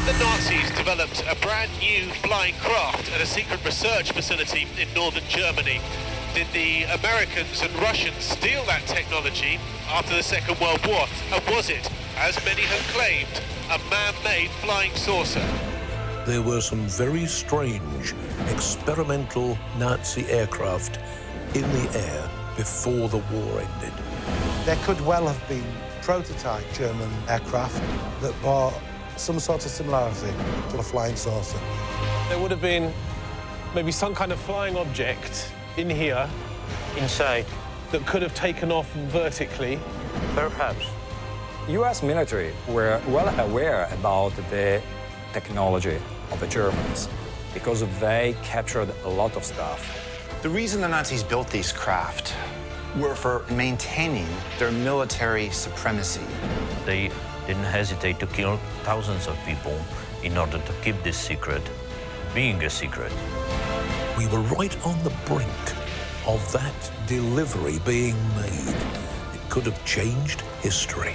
the Nazis developed a brand new flying craft at a secret research facility in northern Germany, did the Americans and Russians steal that technology after the Second World War? And was it, as many have claimed, a man-made flying saucer? There were some very strange experimental Nazi aircraft in the air before the war ended. There could well have been prototype German aircraft that bore some sort of similarity to a flying saucer. There would have been maybe some kind of flying object in here, inside, that could have taken off vertically. perhaps. US military were well aware about the technology of the Germans because they captured a lot of stuff. The reason the Nazis built these craft were for maintaining their military supremacy. They didn't hesitate to kill thousands of people in order to keep this secret being a secret. We were right on the brink of that delivery being made. It could have changed history.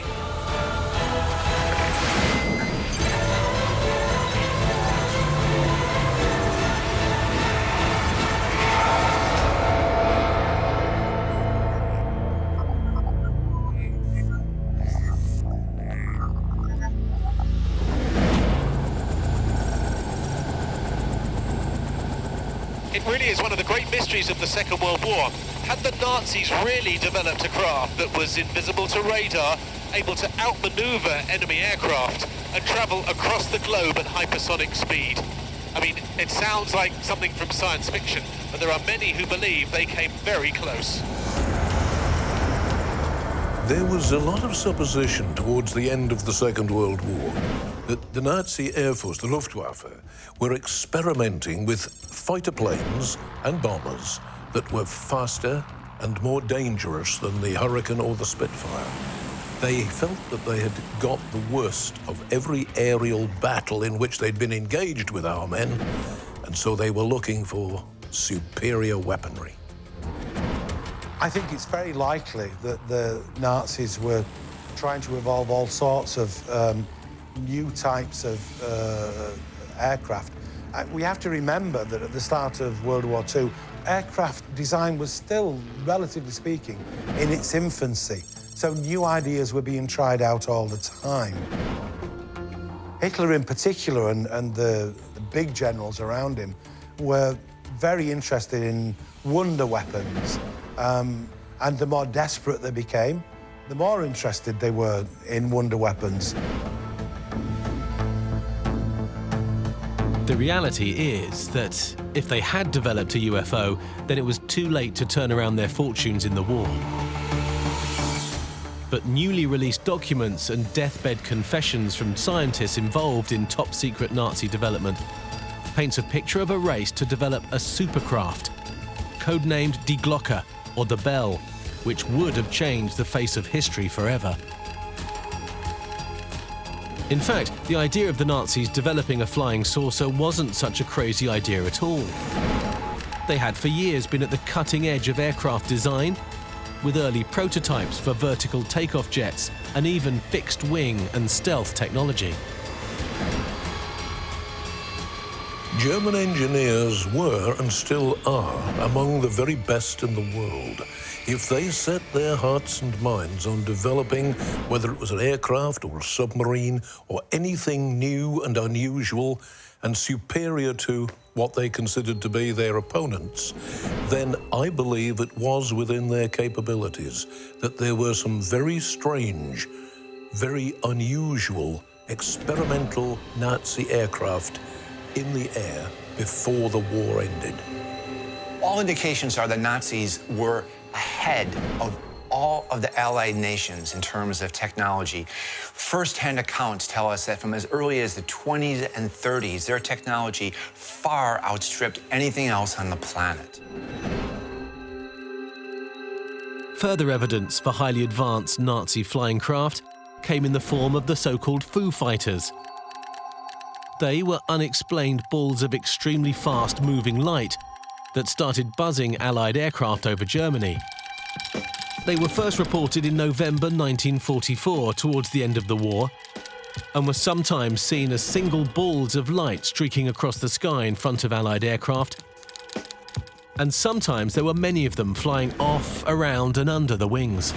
It really is one of the great mysteries of the Second World War. Had the Nazis really developed a craft that was invisible to radar, able to outmaneuver enemy aircraft and travel across the globe at hypersonic speed? I mean, it sounds like something from science fiction, but there are many who believe they came very close. There was a lot of supposition towards the end of the Second World War that the Nazi Air Force, the Luftwaffe, were experimenting with fighter planes and bombers that were faster and more dangerous than the Hurricane or the Spitfire. They felt that they had got the worst of every aerial battle in which they'd been engaged with our men, and so they were looking for superior weaponry. I think it's very likely that the Nazis were trying to evolve all sorts of new types of aircraft. We have to remember that at the start of World War II, aircraft design was still, relatively speaking, in its infancy. So new ideas were being tried out all the time. Hitler in particular and the big generals around him were very interested in wonder weapons. And the more desperate they became, the more interested they were in wonder weapons. The reality is that if they had developed a UFO, then it was too late to turn around their fortunes in the war. But newly released documents and deathbed confessions from scientists involved in top-secret Nazi development paints a picture of a race to develop a supercraft, codenamed Die Glocke, or the Bell, which would have changed the face of history forever. In fact, the idea of the Nazis developing a flying saucer wasn't such a crazy idea at all. They had for years been at the cutting edge of aircraft design, with early prototypes for vertical takeoff jets and even fixed wing and stealth technology. German engineers were, and still are, among the very best in the world. If they set their hearts and minds on developing, whether it was an aircraft or a submarine or anything new and unusual and superior to what they considered to be their opponents, then I believe it was within their capabilities that there were some very strange, very unusual experimental Nazi aircraft in the air before the war ended. All indications are that Nazis were ahead of all of the Allied nations in terms of technology. First-hand accounts tell us that from as early as the 20s and 30s, their technology far outstripped anything else on the planet. Further evidence for highly advanced Nazi flying craft came in the form of the so-called Foo Fighters. They were unexplained balls of extremely fast-moving light that started buzzing Allied aircraft over Germany. They were first reported in November 1944, towards the end of the war, and were sometimes seen as single balls of light streaking across the sky in front of Allied aircraft. And sometimes there were many of them flying off, around and under the wings.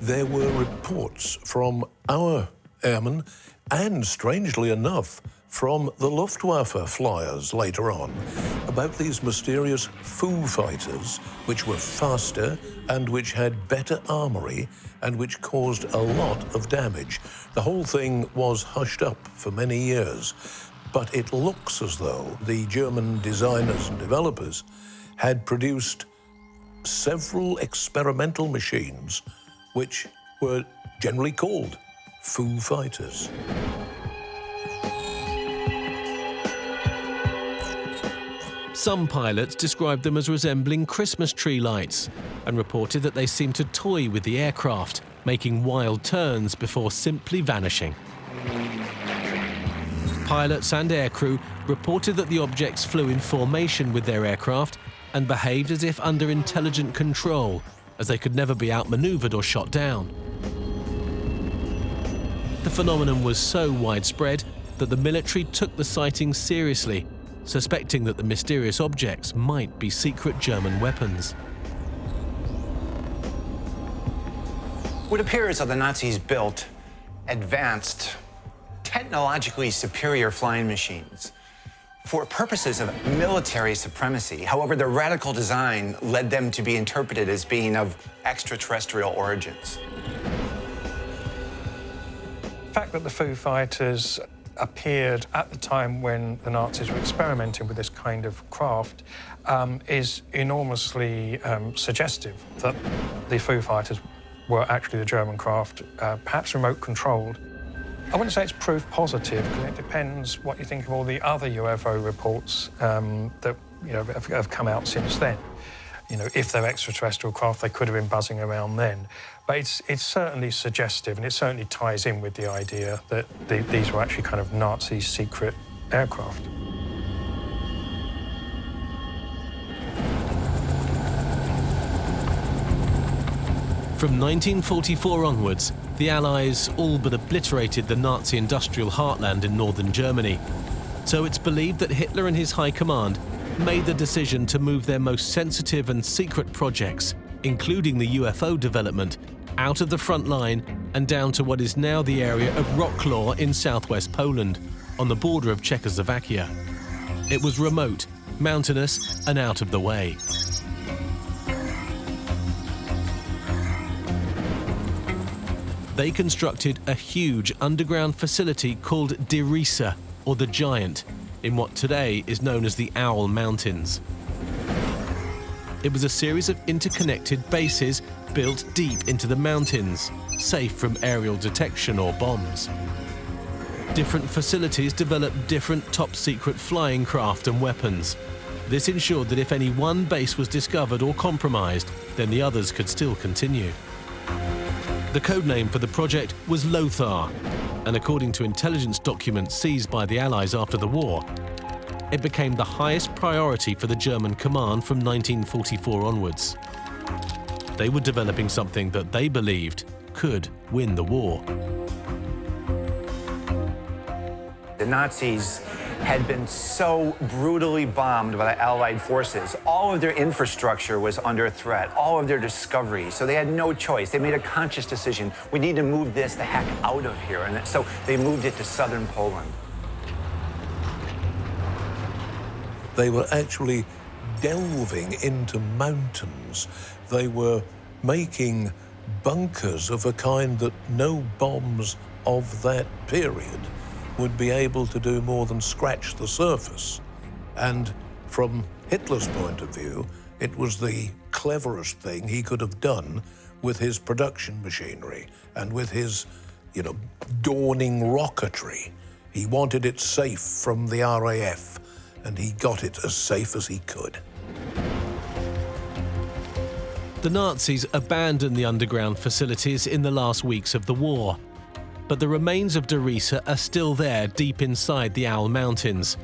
There were reports from our airmen and, strangely enough, from the Luftwaffe flyers later on about these mysterious Foo Fighters, which were faster and which had better armory and which caused a lot of damage. The whole thing was hushed up for many years, but it looks as though the German designers and developers had produced several experimental machines which were generally called Foo Fighters. Some pilots described them as resembling Christmas tree lights and reported that they seemed to toy with the aircraft, making wild turns before simply vanishing. Pilots and aircrew reported that the objects flew in formation with their aircraft and behaved as if under intelligent control, as they could never be outmaneuvered or shot down. The phenomenon was so widespread that the military took the sightings seriously, suspecting that the mysterious objects might be secret German weapons. It would appear as though the Nazis built advanced, technologically superior flying machines for purposes of military supremacy. However, their radical design led them to be interpreted as being of extraterrestrial origins. The fact that the Foo Fighters appeared at the time when the Nazis were experimenting with this kind of craft is enormously suggestive that the Foo Fighters were actually the German craft, perhaps remote-controlled. I wouldn't say it's proof positive, because it depends what you think of all the other UFO reports that have come out since then. If they're extraterrestrial craft, they could have been buzzing around then. But it's certainly suggestive, and it certainly ties in with the idea that these were actually kind of Nazi secret aircraft. From 1944 onwards, the Allies all but obliterated the Nazi industrial heartland in northern Germany. So it's believed that Hitler and his high command made the decision to move their most sensitive and secret projects, including the UFO development, out of the front line and down to what is now the area of Wrocław in southwest Poland, on the border of Czechoslovakia. It was remote, mountainous, and out of the way. They constructed a huge underground facility called Riese, or the Giant, in what today is known as the Owl Mountains. It was a series of interconnected bases built deep into the mountains, safe from aerial detection or bombs. Different facilities developed different top-secret flying craft and weapons. This ensured that if any one base was discovered or compromised, then the others could still continue. The codename for the project was Lothar, and according to intelligence documents seized by the Allies after the war, it became the highest priority for the German command from 1944 onwards. They were developing something that they believed could win the war. The Nazis had been so brutally bombed by the Allied forces. All of their infrastructure was under threat, all of their discoveries, so they had no choice. They made a conscious decision. We need to move this the heck out of here, and so they moved it to southern Poland. They were actually delving into mountains. They were making bunkers of a kind that no bombs of that period would be able to do more than scratch the surface. And from Hitler's point of view, it was the cleverest thing he could have done with his production machinery and with his, dawning rocketry. He wanted it safe from the RAF, and he got it as safe as he could. The Nazis abandoned the underground facilities in the last weeks of the war, but the remains of Riese are still there deep inside the Owl Mountains,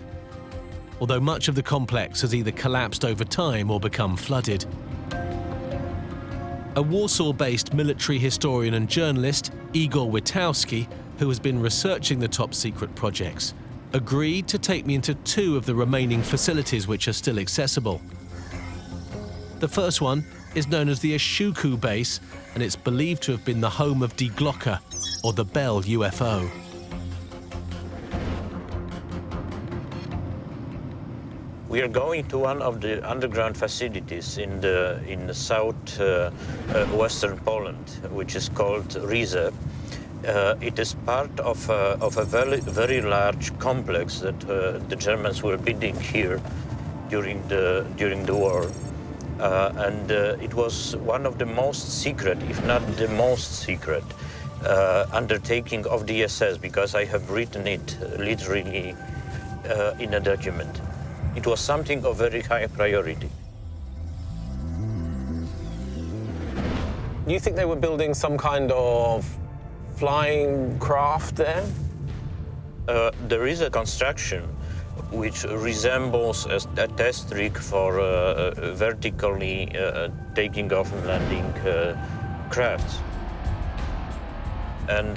although much of the complex has either collapsed over time or become flooded. A Warsaw-based military historian and journalist, Igor Witowski, who has been researching the top-secret projects, agreed to take me into 2 of the remaining facilities which are still accessible. The first one is known as the Ashuku base, and it's believed to have been the home of Die Glocke, or the Bell UFO. We are going to one of the underground facilities in the south western Poland, which is called Riese. It is part of a very large complex that the Germans were building here during the war, and it was one of the most secret, if not the most secret, undertaking of the SS, because I have written it literally in a document. It was something of very high priority. Do you think they were building some kind of flying craft there? There is a construction which resembles a test rig for vertically taking off and landing crafts. And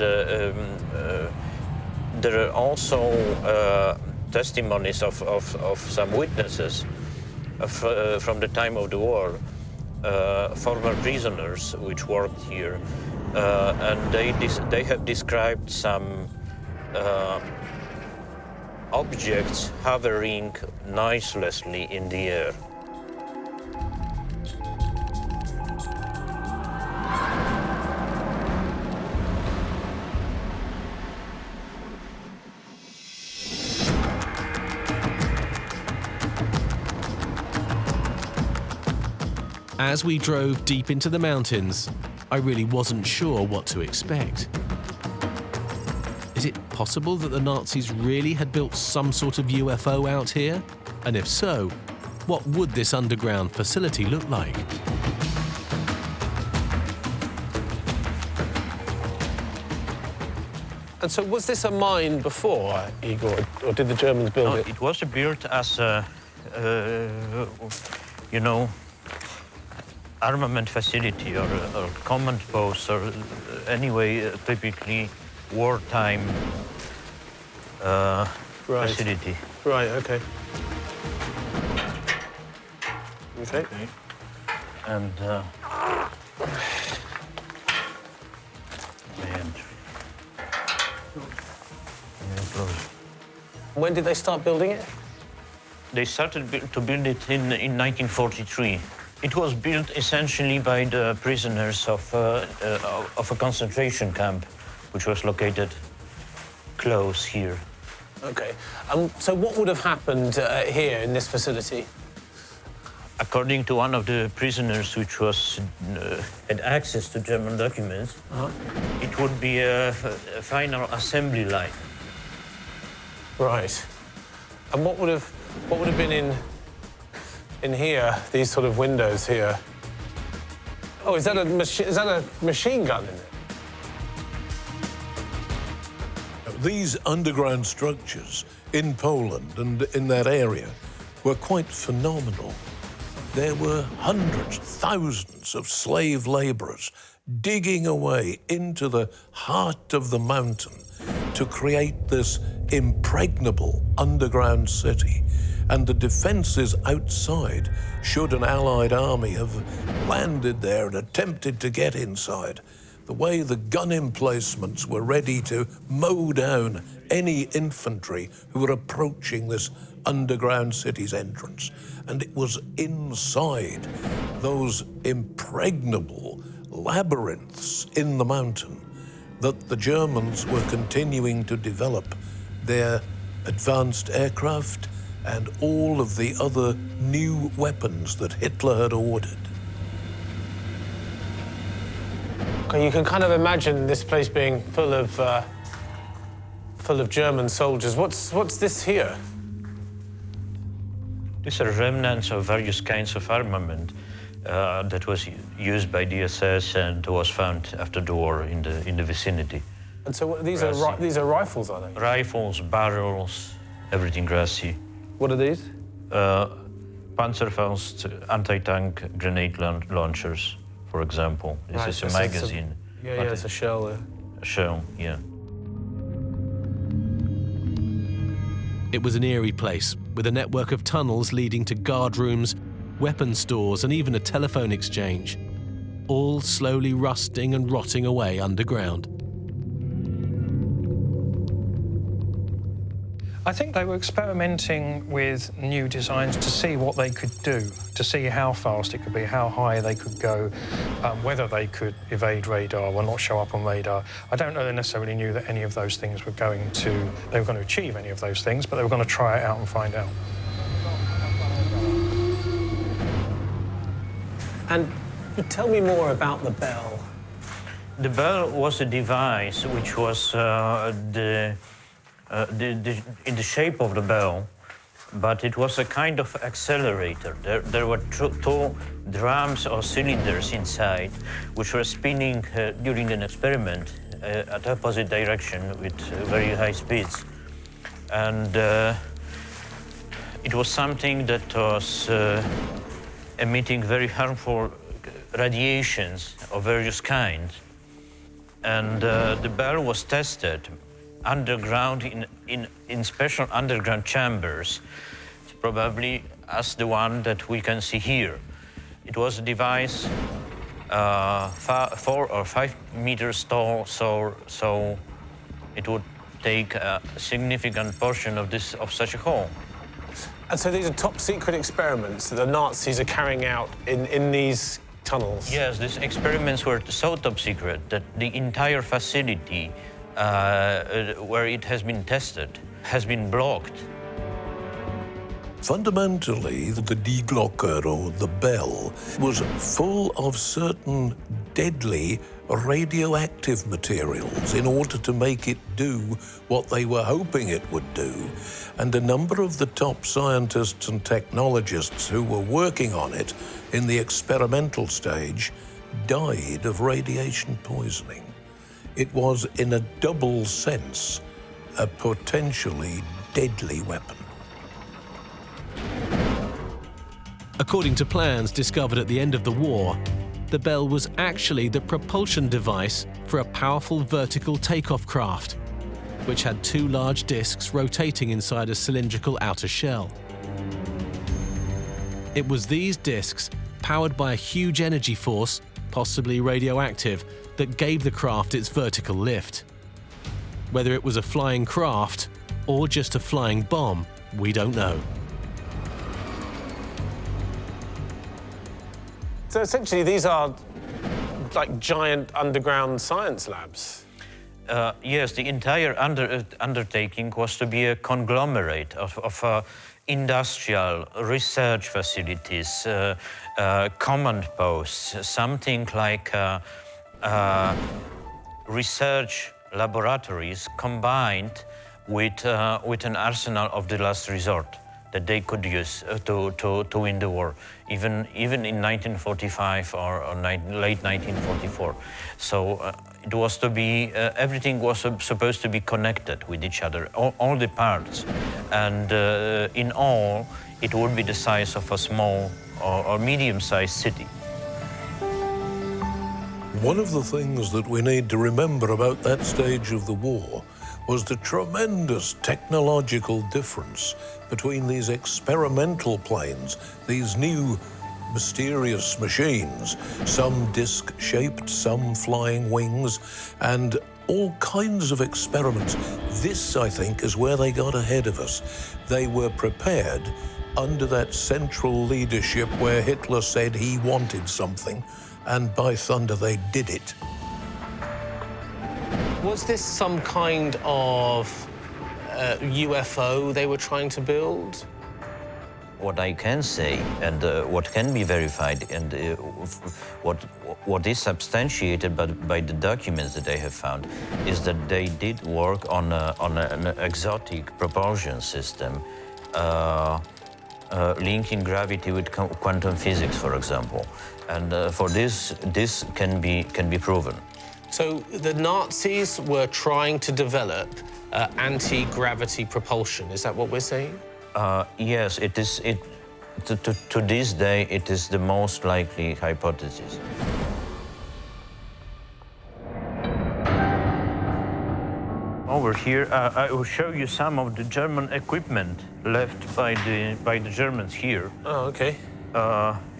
there are also testimonies of some witnesses from the time of the war, former prisoners which worked here, and they have described some objects hovering noiselessly in the air. As we drove deep into the mountains, I really wasn't sure what to expect. Is it possible that the Nazis really had built some sort of UFO out here? And if so, what would this underground facility look like? And so was this a mine before, Igor, or did the Germans build it? It was built as a, armament facility or command post, or anyway, typically wartime facility. Right, okay. Okay. And when did they start building it? They started to build it in 1943. It was built essentially by the prisoners of a concentration camp, which was located close here. Okay. So what would have happened here in this facility? According to one of the prisoners, which had access to German documents, it would be a final assembly line. Right. And what would have been in here, these sort of windows here? Oh, is that a machine gun in it? These underground structures in Poland and in that area were quite phenomenal. There were hundreds, thousands of slave laborers digging away into the heart of the mountain to create this impregnable underground city. And the defenses outside, should an Allied army have landed there and attempted to get inside, the way the gun emplacements were ready to mow down any infantry who were approaching this underground city's entrance. And it was inside those impregnable labyrinths in the mountain that the Germans were continuing to develop their advanced aircraft and all of the other new weapons that Hitler had ordered. Okay, you can kind of imagine this place being full of German soldiers. What's this here? These are remnants of various kinds of armament that was used by the SS and was found after the war in the vicinity. And so these are rifles, are they? Rifles, barrels, everything grassy. What are these? Panzerfaust anti-tank grenade launchers for example. This is a magazine. Yeah, it's a shell there. A shell, yeah. It was an eerie place, with a network of tunnels leading to guard rooms, weapon stores, and even a telephone exchange, all slowly rusting and rotting away underground. I think they were experimenting with new designs to see what they could do, to see how fast it could be, how high they could go, whether they could evade radar or not show up on radar. I don't know they necessarily knew that any of those things were going to achieve any of those things, but they were going to try it out and find out. And tell me more about the bell. The bell was a device which was in the shape of the bell, but it was a kind of accelerator. There were two drums or cylinders inside, which were spinning during an experiment at opposite direction with very high speeds. And it was something that was emitting very harmful radiations of various kinds. And the bell was tested underground in special underground chambers, probably as the one that we can see here. It was a device 4 or 5 meters tall, so it would take a significant portion of such a hole. And so these are top secret experiments that the Nazis are carrying out in these tunnels? Yes, these experiments were so top secret that the entire facility where it has been tested has been blocked. Fundamentally, the Die Glocke, or the bell, was full of certain deadly radioactive materials in order to make it do what they were hoping it would do. And a number of the top scientists and technologists who were working on it in the experimental stage died of radiation poisoning. It was, in a double sense, a potentially deadly weapon. According to plans discovered at the end of the war, the bell was actually the propulsion device for a powerful vertical takeoff craft, which had 2 large discs rotating inside a cylindrical outer shell. It was these discs, powered by a huge energy force, possibly radioactive, that gave the craft its vertical lift. Whether it was a flying craft or just a flying bomb, we don't know. So essentially these are like giant underground science labs? Yes, the entire undertaking was to be a conglomerate of industrial research facilities, command posts, something like research laboratories combined with an arsenal of the last resort that they could use to win the war, even in 1945 or late 1944. So it was to be, everything was supposed to be connected with each other, all the parts. And in all, it would be the size of a small or medium-sized city. One of the things that we need to remember about that stage of the war was the tremendous technological difference between these experimental planes, these new mysterious machines, some disc-shaped, some flying wings, and all kinds of experiments. This, I think, is where they got ahead of us. They were prepared under that central leadership where Hitler said he wanted something, and by thunder, they did it. Was this some kind of UFO they were trying to build? What I can say, and what can be verified, and what is substantiated by the documents that I have found, is that they did work on an exotic propulsion system, linking gravity with quantum physics, for example. And for this can be proven. So the Nazis were trying to develop anti-gravity propulsion. Is that what we're saying? Yes, it is. To this day, it is the most likely hypothesis. Over here, I will show you some of the German equipment left by the Germans here. Oh, okay.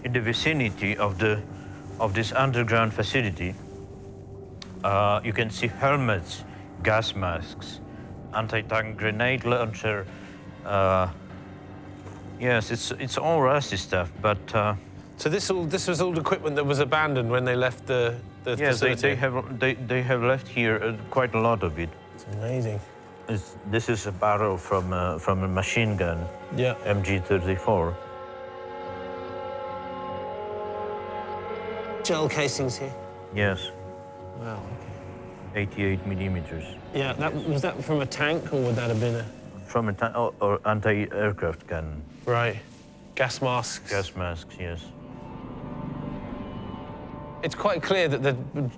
In the vicinity of this underground facility. You can see helmets, gas masks, anti-tank grenade launcher. Yes, it's all rusty stuff, but. So this was all equipment that was abandoned when they left the yes, facility? they have left here quite a lot of it. It's amazing. This is a barrel from a machine gun. Yeah. MG34. Gel casings here. Yes. Wow. Okay. 88 millimeters. Yeah. Was that from a tank, or would that have been a? From a tank or anti-aircraft gun. Right. Gas masks. Gas masks. Yes. It's quite clear that the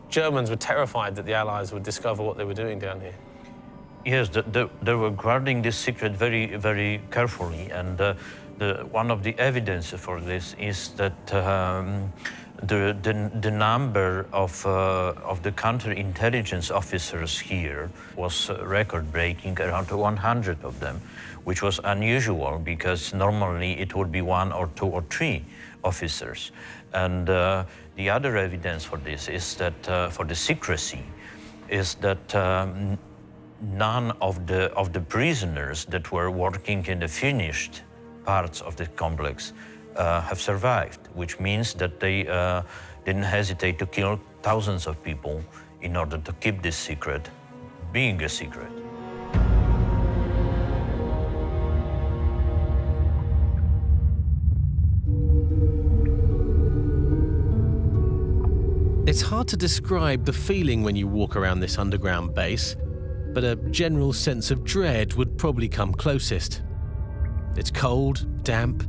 Germans were terrified that the Allies would discover what they were doing down here. Yes, they were guarding this secret very, very carefully, and one of the evidence for this is that the number of the counterintelligence officers here was record-breaking, around 100 of them, which was unusual because normally it would be 1 or 2 or 3 officers. And the other evidence for this is that for the secrecy is that none of the prisoners that were working in the finished parts of the complex have survived, which means that they didn't hesitate to kill thousands of people in order to keep this secret being a secret. It's hard to describe the feeling when you walk around this underground base, but a general sense of dread would probably come closest. It's cold, damp,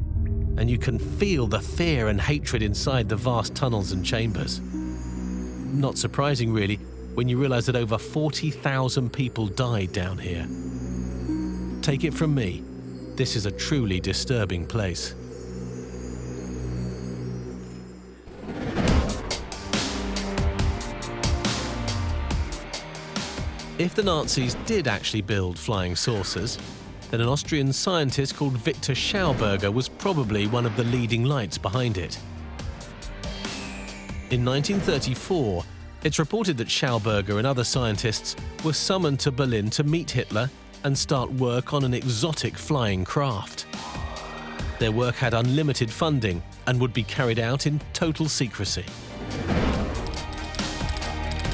and you can feel the fear and hatred inside the vast tunnels and chambers. Not surprising, really, when you realize that over 40,000 people died down here. Take it from me, this is a truly disturbing place. If the Nazis did actually build flying saucers, then an Austrian scientist called Victor Schauberger was probably one of the leading lights behind it. In 1934, it's reported that Schauberger and other scientists were summoned to Berlin to meet Hitler and start work on an exotic flying craft. Their work had unlimited funding and would be carried out in total secrecy.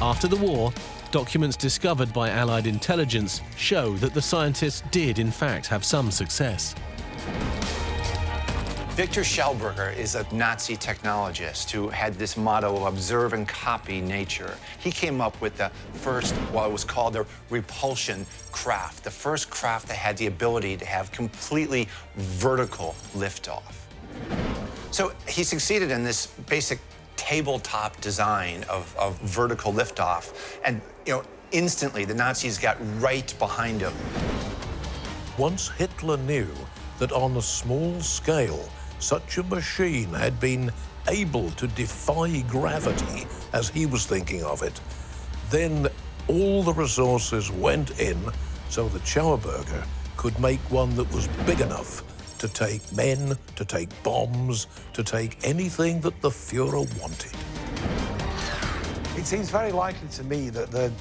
After the war, documents discovered by Allied intelligence show that the scientists did in fact have some success. Victor Schauberger is a Nazi technologist who had this motto of observe and copy nature. He came up with the first, what was called the repulsion craft, the first craft that had the ability to have completely vertical liftoff. So he succeeded in this basic tabletop design of vertical liftoff, and instantly the Nazis got right behind him. Once Hitler knew that on a small scale, such a machine had been able to defy gravity as he was thinking of it, then all the resources went in so that Schauberger could make one that was big enough to take men, to take bombs, to take anything that the Fuhrer wanted. It seems very likely to me that the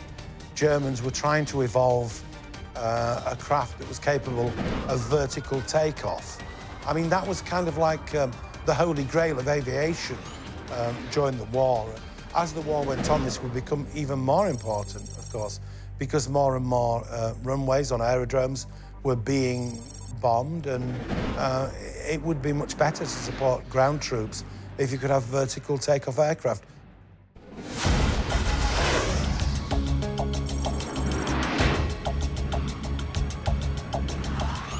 Germans were trying to evolve a craft that was capable of vertical takeoff. I mean, that was kind of like the holy grail of aviation during the war. As the war went on, this would become even more important, of course, because more and more runways on aerodromes were being bombed, and it would be much better to support ground troops if you could have vertical takeoff aircraft.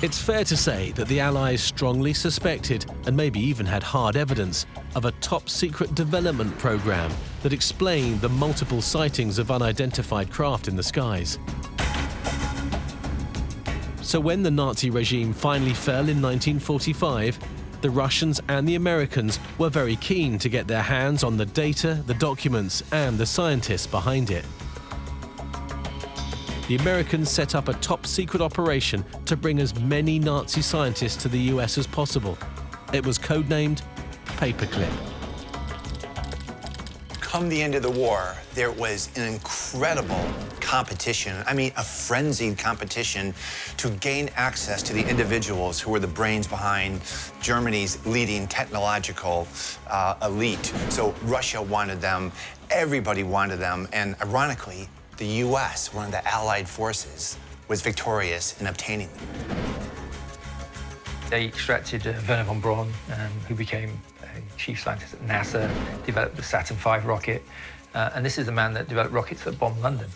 It's fair to say that the Allies strongly suspected, and maybe even had hard evidence, of a top-secret development program that explained the multiple sightings of unidentified craft in the skies. So when the Nazi regime finally fell in 1945, the Russians and the Americans were very keen to get their hands on the data, the documents, and the scientists behind it. the Americans set up a top-secret operation to bring as many Nazi scientists to the US as possible. It was codenamed Paperclip. Come the end of the war, there was an incredible competition, I mean a frenzied competition, to gain access to the individuals who were the brains behind Germany's leading technological elite. So Russia wanted them, everybody wanted them, and ironically, the US, one of the Allied forces, was victorious in obtaining them. They extracted Werner von Braun, who became a chief scientist at NASA, developed the Saturn V rocket, and this is the man that developed rockets that bombed London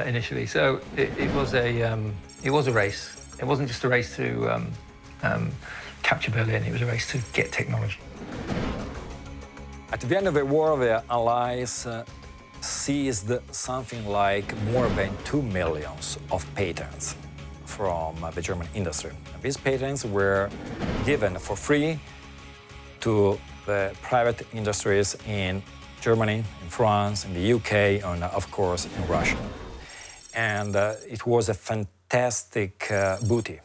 initially. So it was a race. It wasn't just a race to capture Berlin, it was a race to get technology. At the end of the war, the Allies seized something like more than 2 million of patents from the German industry. These patents were given for free to the private industries in Germany, in France, in the UK, and of course in Russia. And it was a fantastic booty.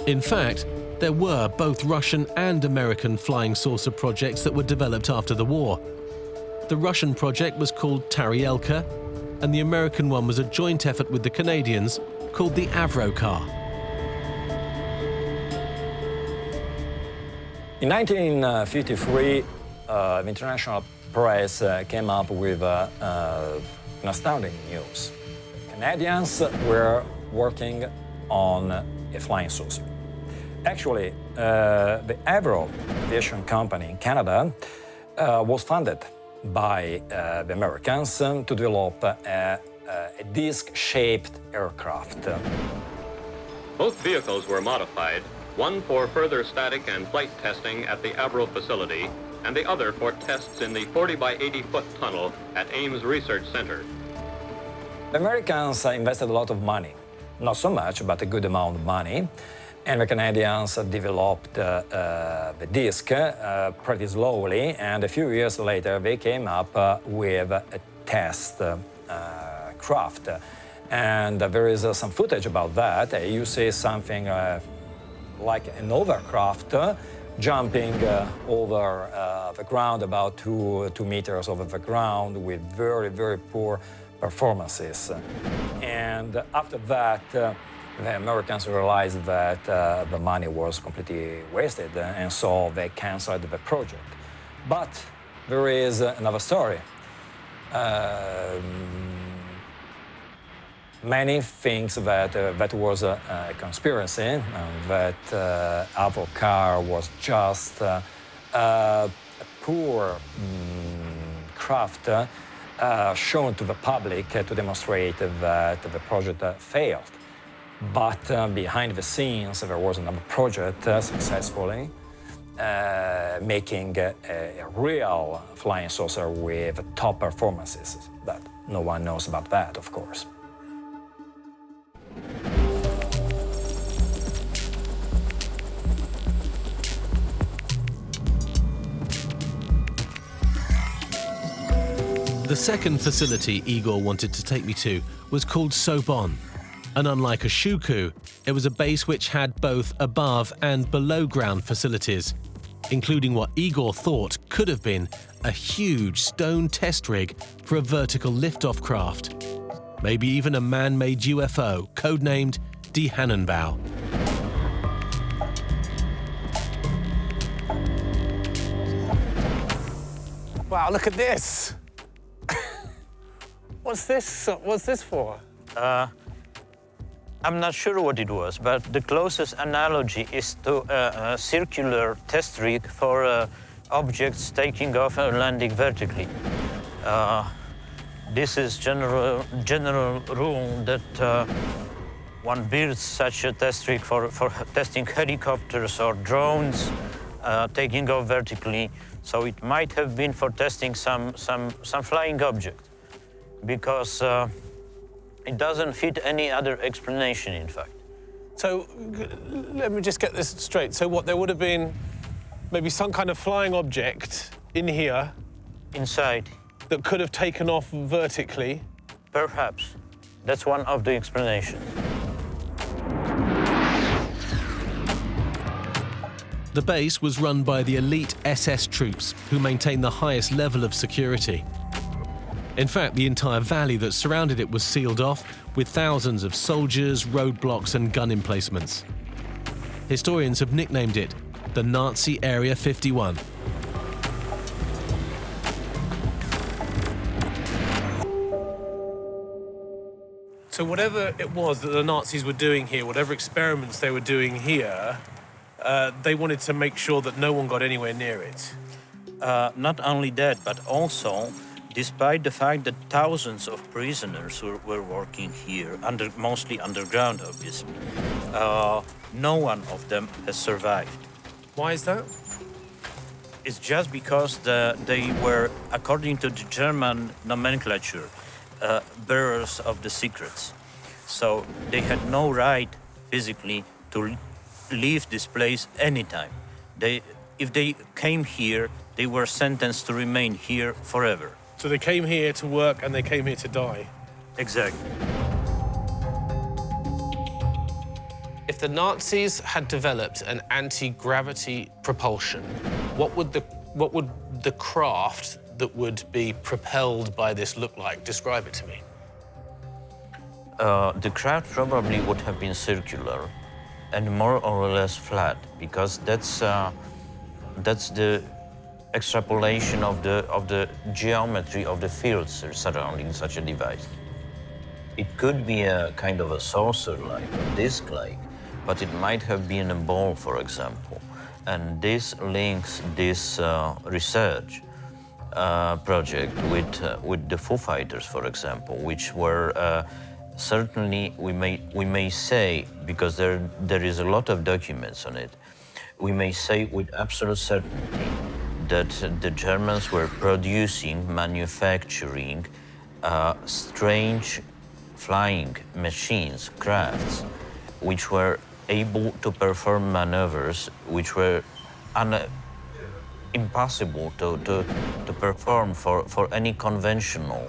In fact, there were both Russian and American flying saucer projects that were developed after the war. The Russian project was called Taryelka, and the American one was a joint effort with the Canadians called the Avro car. In 1953, the international press came up with an astounding news. Canadians were working on a flying saucer. Actually, the Avro aviation company in Canada was funded by the Americans to develop a disc-shaped aircraft. Both vehicles were modified, one for further static and flight testing at the Avro facility, and the other for tests in the 40 by 80-foot tunnel at Ames Research Center. The Americans invested a lot of money, not so much, but a good amount of money, and the Canadians developed the disc pretty slowly, and a few years later they came up with a test craft. And there is some footage about that. You see something like an overcraft jumping over the ground, about 2 meters over the ground, with very, very poor performances. And after that, the Americans realized that the money was completely wasted, and so they canceled the project. But there is another story. Many think that that was a conspiracy, that Avro car was just a poor craft shown to the public to demonstrate that the project failed. But behind the scenes, there was another project successfully making a real flying saucer with top performances. But no one knows about that, of course. The second facility Igor wanted to take me to was called Sobon, and unlike a Shuku, it was a base which had both above and below ground facilities, including what Igor thought could have been a huge stone test rig for a vertical liftoff craft, maybe even a man-made UFO codenamed Die Hannenbau. Wow, look at this! What's this for? I'm not sure what it was, but the closest analogy is to a circular test rig for objects taking off and landing vertically. This is general rule that one builds such a test rig for testing helicopters or drones taking off vertically. So it might have been for testing some flying object, because it doesn't fit any other explanation, in fact. So let me just get this straight. So what, there would have been maybe some kind of flying object in here? Inside. that could have taken off vertically? Perhaps. That's one of the explanations. The base was run by the elite SS troops, who maintained the highest level of security. In fact, the entire valley that surrounded it was sealed off, with thousands of soldiers, roadblocks and gun emplacements. Historians have nicknamed it the Nazi Area 51. So whatever it was that the Nazis were doing here, whatever experiments they were doing here, they wanted to make sure that no one got anywhere near it. Not only that, but also, despite the fact that thousands of prisoners were working here, mostly underground, obviously, no one of them has survived. Why is that? It's just because they were, according to the German nomenclature, bearers of the secrets. So they had no right physically to leave this place anytime. If they came here, they were sentenced to remain here forever. So they came here to work and they came here to die. Exactly. If the Nazis had developed an anti-gravity propulsion, what would the craft that would be propelled by this look like? Describe it to me. The craft probably would have been circular and more or less flat, because that's the extrapolation of the geometry of the fields surrounding such a device. It could be a kind of a saucer-like, a disc-like, but it might have been a ball, for example. And this links this research project with the Foo Fighters, for example, which were certainly, we may say, because there is a lot of documents on it, we may say with absolute certainty that the Germans were manufacturing strange flying machines, crafts, which were able to perform maneuvers which were impossible to perform for any conventional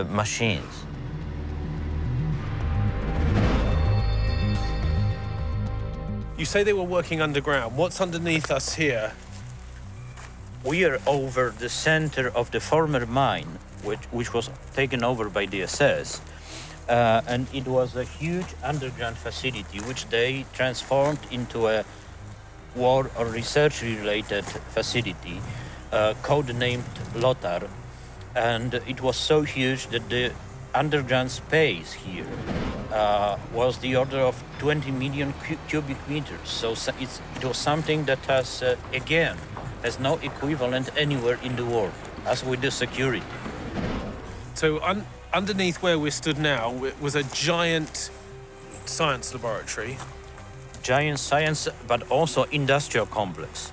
machines. You say they were working underground. What's underneath us here? We are over the center of the former mine, which was taken over by the SS. And it was a huge underground facility which they transformed into a war or research-related facility, codenamed Lothar. And it was so huge that the underground space here was the order of 20 million cubic meters. So it was something that has, again, has no equivalent anywhere in the world, as with the security. So underneath where we're stood now was a giant science laboratory. Giant science, but also industrial complex.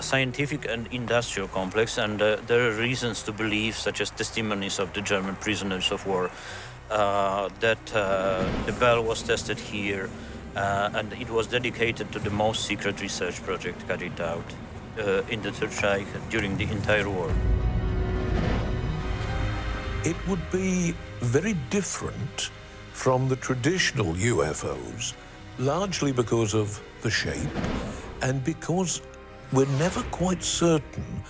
Scientific and industrial complex, and there are reasons to believe, such as testimonies of the German prisoners of war, that the bell was tested here, and it was dedicated to the most secret research project carried out in the Third Reich during the entire war. It would be very different from the traditional UFOs, largely because of the shape and because we're never quite certain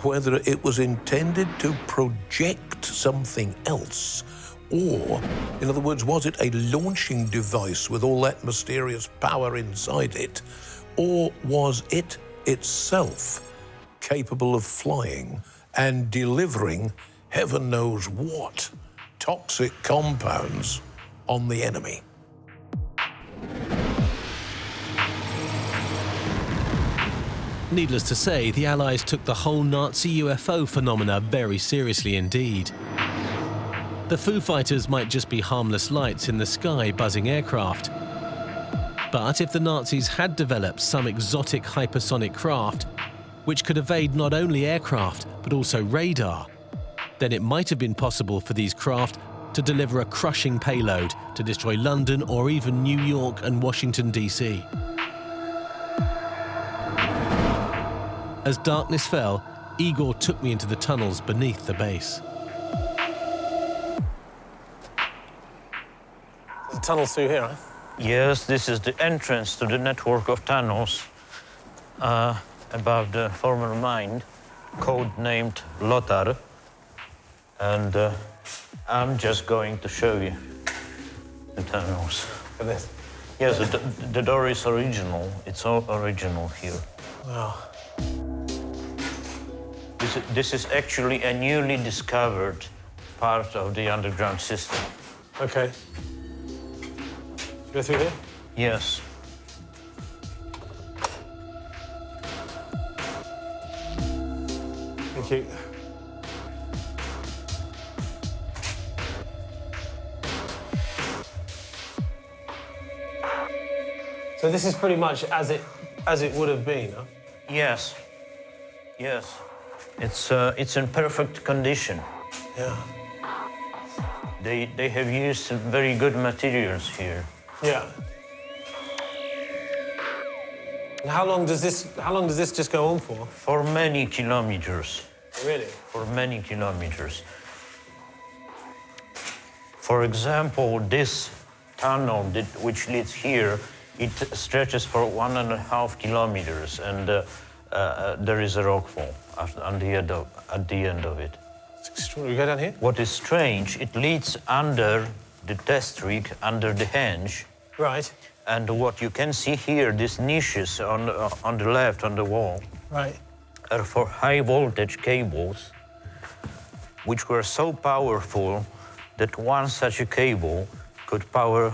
whether it was intended to project something else, or, in other words, was it a launching device with all that mysterious power inside it, or was it itself capable of flying and delivering heaven knows what toxic compounds on the enemy? Needless to say, the Allies took the whole Nazi UFO phenomena very seriously indeed. The Foo Fighters might just be harmless lights in the sky buzzing aircraft. But if the Nazis had developed some exotic hypersonic craft, which could evade not only aircraft, but also radar, then it might have been possible for these craft to deliver a crushing payload to destroy London or even New York and Washington, D.C. As darkness fell, Igor took me into the tunnels beneath the base. The tunnels through here, huh? Yes, this is the entrance to the network of tunnels above the former mine, code-named Lothar. And I'm just going to show you the tunnels. For this? Yes, the door is original. It's all original here. Wow. This is actually a newly discovered part of the underground system. Okay. Go through here? Yes. Thank you. So this is pretty much as it would have been, huh? Yes. Yes. It's in perfect condition. Yeah. They have used very good materials here. Yeah. And how long does this just go on for? For many kilometers. Really? For many kilometers. For example, this tunnel which leads here, it stretches for 1.5 kilometers, and there is a rockfall at the end of it. It's extraordinary. We go down here? What is strange, it leads under the test rig, under the henge. Right. And what you can see here, these niches on the left, on the wall, Right. are for high voltage cables, which were so powerful that one such a cable could power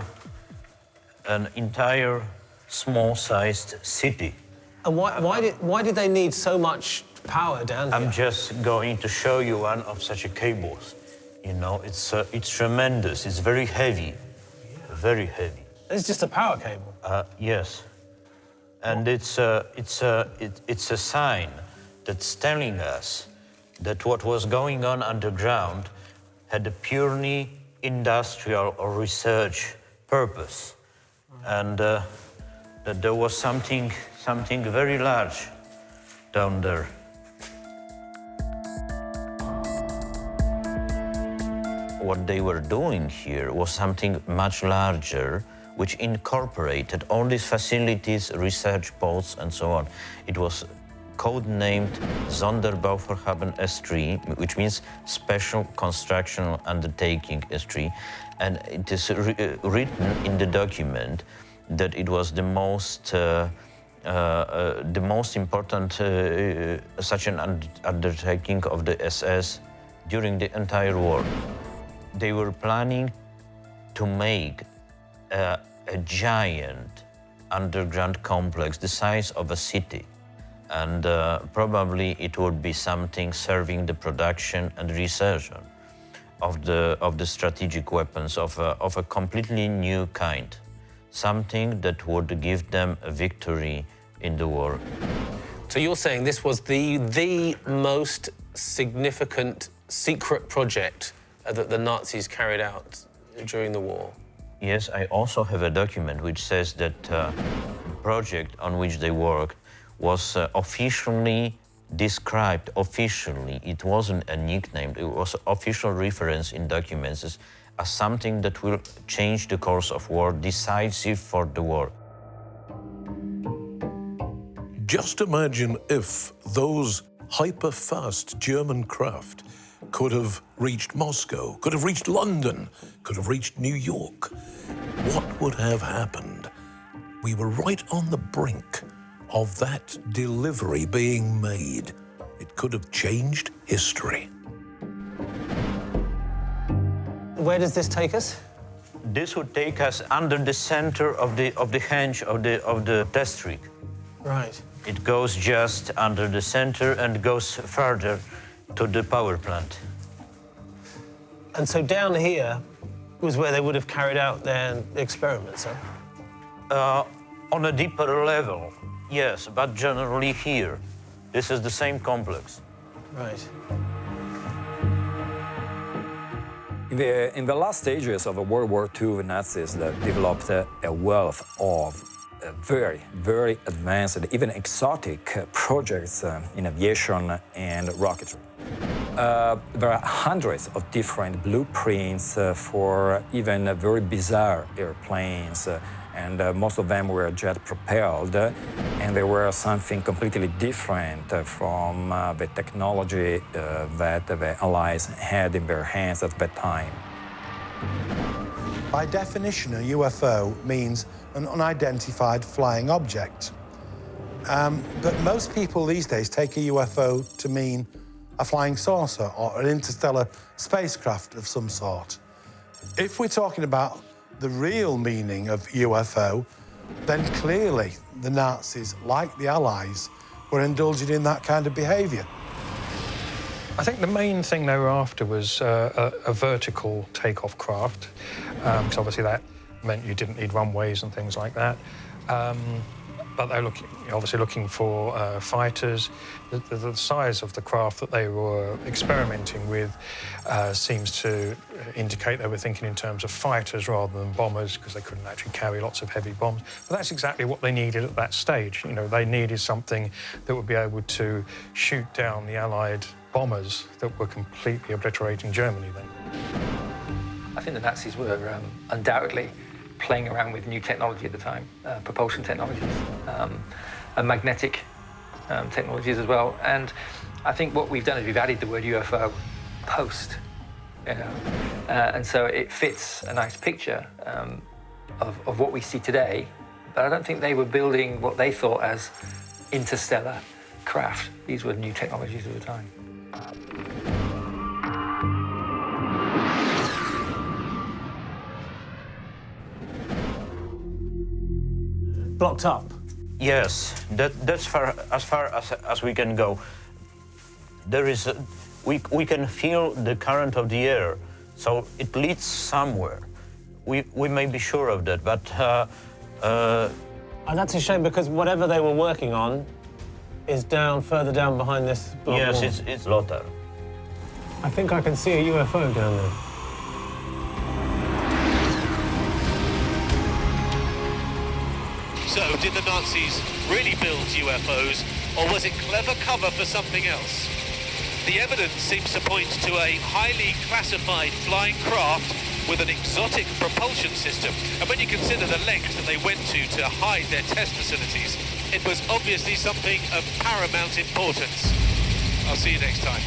an entire small-sized city. And why did they need so much power down here? I'm just going to show you one of such a cables. You know, it's tremendous. It's very heavy, very heavy. It's just a power cable. Yes, and it's a sign that's telling us that what was going on underground had a purely industrial or research purpose, and that there was something very large down there. What they were doing here was something much larger, which incorporated all these facilities, research posts, and so on. It was code-named Sonderbauvorhaben S3, which means Special Construction Undertaking S3. And it is written in the document that it was the most important such an undertaking of the SS during the entire war. They were planning to make a giant underground complex the size of a city. And probably it would be something serving the production and research of the strategic weapons of a completely new kind. Something that would give them a victory in the war. So you're saying this was the most significant secret project that the Nazis carried out during the war? Yes, I also have a document which says that the project on which they worked was officially described, it wasn't a nickname, it was official reference in documents as something that will change the course of war, decisive for the war. Just imagine if those hyper-fast German craft could have reached Moscow, could have reached London, could have reached New York. What would have happened? We were right on the brink of that delivery being made. It could have changed history. Where does this take us? This would take us under the center of the henge of the test rig. Right. It goes just under the center and goes further to the power plant. And so down here was where they would have carried out their experiments, huh? On a deeper level, yes, but generally here. This is the same complex. Right. In the last stages of World War II, the Nazis developed a wealth of very, very advanced, even exotic projects in aviation and rocketry. There are hundreds of different blueprints for even very bizarre airplanes, and most of them were jet-propelled, and they were something completely different from the technology that the Allies had in their hands at that time. By definition, a UFO means an unidentified flying object. But most people these days take a UFO to mean a flying saucer or an interstellar spacecraft of some sort. If we're talking about the real meaning of UFO, then clearly the Nazis, like the Allies, were indulging in that kind of behaviour. I think the main thing they were after was a vertical takeoff craft, because obviously that meant you didn't need runways and things like that. But they're obviously looking for fighters. The size of the craft that they were experimenting with seems to indicate they were thinking in terms of fighters rather than bombers, because they couldn't actually carry lots of heavy bombs. But that's exactly what they needed at that stage. You know, they needed something that would be able to shoot down the Allied bombers that were completely obliterating Germany then. I think the Nazis were undoubtedly playing around with new technology at the time, propulsion technologies, and magnetic technologies as well. And I think what we've done is we've added the word UFO post, you know, and so it fits a nice picture of what we see today. But I don't think they were building what they thought as interstellar craft. These were new technologies of the time. Blocked up? Yes, that's as far as we can go. There is we can feel the current of the air, so it leads somewhere. We may be sure of that, but And that's a shame, because whatever they were working on is further down behind this block yes, wall. it's Lothar. I think I can see a UFO down there. So, did the Nazis really build UFOs, or was it clever cover for something else? The evidence seems to point to a highly classified flying craft with an exotic propulsion system. And when you consider the lengths that they went to hide their test facilities, it was obviously something of paramount importance. I'll see you next time.